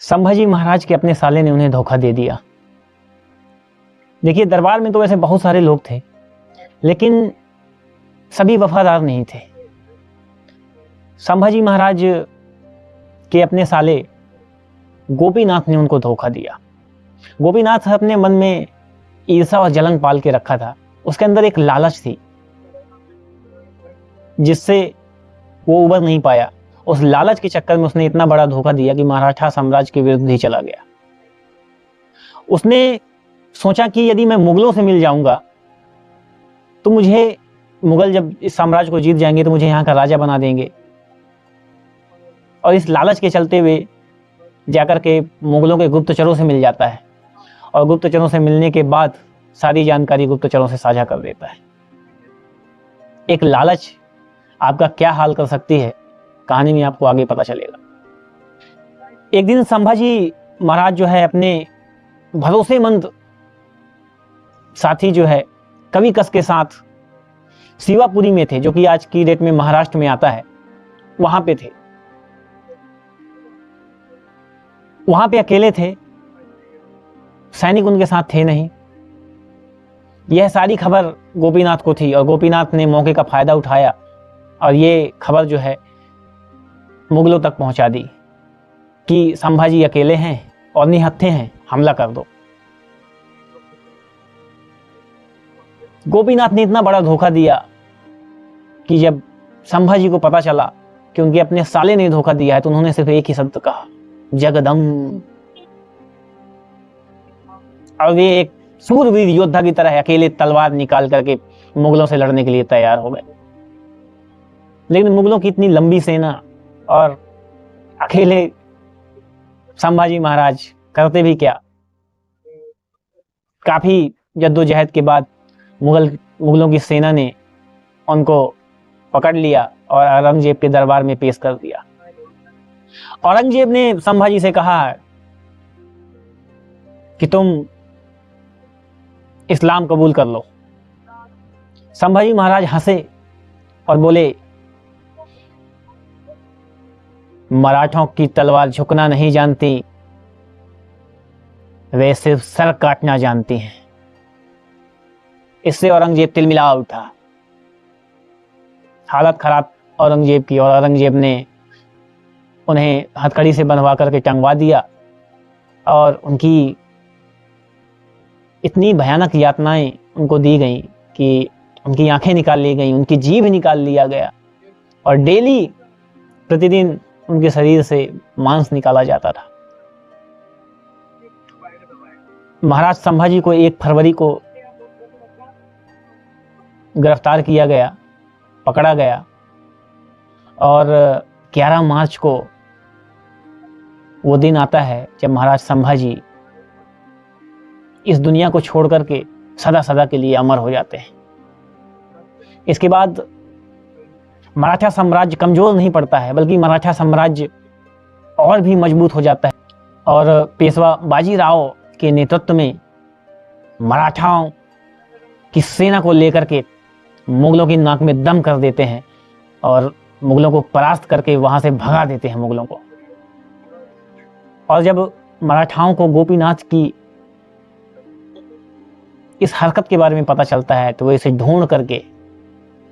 संभाजी महाराज के अपने साले ने उन्हें धोखा दे दिया। देखिए, दरबार में तो वैसे बहुत सारे लोग थे, लेकिन सभी वफादार नहीं थे। संभाजी महाराज के अपने साले गोपीनाथ ने उनको धोखा दिया। गोपीनाथ अपने मन में ईर्ष्या और जलन पाल के रखा था। उसके अंदर एक लालच थी जिससे वो उबर नहीं पाया। उस लालच के चक्कर में उसने इतना बड़ा धोखा दिया कि मराठा साम्राज्य के विरुद्ध ही चला गया। उसने सोचा कि यदि मैं मुगलों से मिल जाऊंगा तो मुझे मुगल जब इस साम्राज्य को जीत जाएंगे तो मुझे यहाँ का राजा बना देंगे। और इस लालच के चलते हुए जाकर के मुगलों के गुप्तचरों से मिल जाता है और गुप्तचरों से मिलने के बाद सारी जानकारी गुप्तचरों से साझा कर देता है। एक लालच आपका क्या हाल कर सकती है, कहानी में आपको आगे पता चलेगा। एक दिन संभाजी महाराज जो है अपने भरोसेमंद साथी जो है कविकस के साथ शिवापुरी में थे, जो कि आज की डेट में महाराष्ट्र में आता है। वहां पे थे, वहां पे अकेले थे, सैनिक उनके साथ थे नहीं। यह सारी खबर गोपीनाथ को थी और गोपीनाथ ने मौके का फायदा उठाया और ये खबर जो है मुगलों तक पहुंचा दी कि संभाजी अकेले हैं और निहत्थे हैं, हमला कर दो। गोपीनाथ ने इतना बड़ा धोखा दिया कि जब संभाजी को पता चला कि उनके अपने साले ने धोखा दिया है तो उन्होंने सिर्फ एक ही शब्द कहा, जगदम। और वे एक सूरवीर योद्धा की तरह अकेले तलवार निकाल करके मुगलों से लड़ने के लिए तैयार हो गए। लेकिन मुगलों की इतनी लंबी सेना और अकेले संभाजी महाराज करते भी क्या। काफी जद्दोजहद के बाद मुगलों की सेना ने उनको पकड़ लिया और औरंगजेब के दरबार में पेश कर दिया। औरंगजेब ने संभाजी से कहा कि तुम इस्लाम कबूल कर लो। संभाजी महाराज हंसे और बोले, मराठों की तलवार झुकना नहीं जानती, वे सिर्फ सर काटना जानती हैं। इससे औरंगजेब तिलमिला उठा। हालत खराब औरंगजेब की, और औरंगजेब ने उन्हें हथकड़ी से बंधवा करके टंगवा दिया और उनकी इतनी भयानक यातनाएं उनको दी गई कि उनकी आंखें निकाल ली गई, उनकी जीभ निकाल लिया गया और डेली प्रतिदिन उनके शरीर से मांस निकाला जाता था। महाराज संभाजी को 1 फरवरी को गिरफ्तार किया गया, पकड़ा गया और 11 मार्च को वो दिन आता है जब महाराज संभाजी इस दुनिया को छोड़ करके सदा सदा के लिए अमर हो जाते हैं। इसके बाद मराठा साम्राज्य कमजोर नहीं पड़ता है, बल्कि मराठा साम्राज्य और भी मजबूत हो जाता है और पेशवा बाजीराव के नेतृत्व में मराठाओं की सेना को लेकर के मुगलों की नाक में दम कर देते हैं और मुगलों को परास्त करके वहां से भगा देते हैं मुगलों को। और जब मराठाओं को गोपीनाथ की इस हरकत के बारे में पता चलता है तो वो इसे ढूंढ करके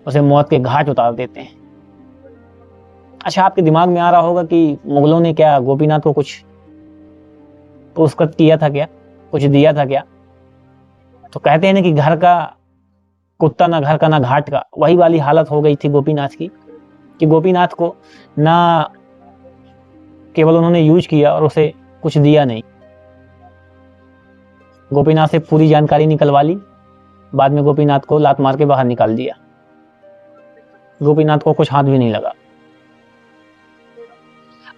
उसे मौत के घाट उतार देते हैं। अच्छा, आपके दिमाग में आ रहा होगा कि मुगलों ने क्या गोपीनाथ को कुछ पुरस्कृत किया था क्या, कुछ दिया था क्या? तो कहते हैं ना कि घर का कुत्ता ना घर का ना घाट का। वही वाली हालत हो गई थी गोपीनाथ की कि गोपीनाथ को ना केवल उन्होंने यूज किया और उसे कुछ दिया नहीं। गोपीनाथ से पूरी जानकारी निकलवा ली, बाद में गोपीनाथ को लात मार के बाहर निकाल दिया। गोपीनाथ को कुछ हाथ भी नहीं लगा।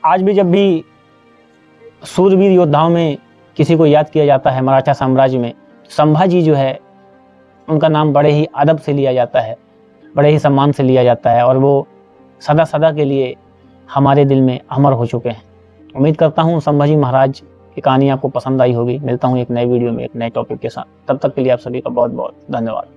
आज भी जब भी सूरवीर योद्धाओं में किसी को याद किया जाता है मराठा साम्राज्य में, संभाजी जो है उनका नाम बड़े ही अदब से लिया जाता है, बड़े ही सम्मान से लिया जाता है और वो सदा सदा के लिए हमारे दिल में अमर हो चुके हैं। उम्मीद करता हूँ संभाजी महाराज की कहानी आपको पसंद आई होगी। मिलता हूँ एक नए वीडियो में एक नए टॉपिक के साथ। तब तक के लिए आप सभी का बहुत बहुत धन्यवाद।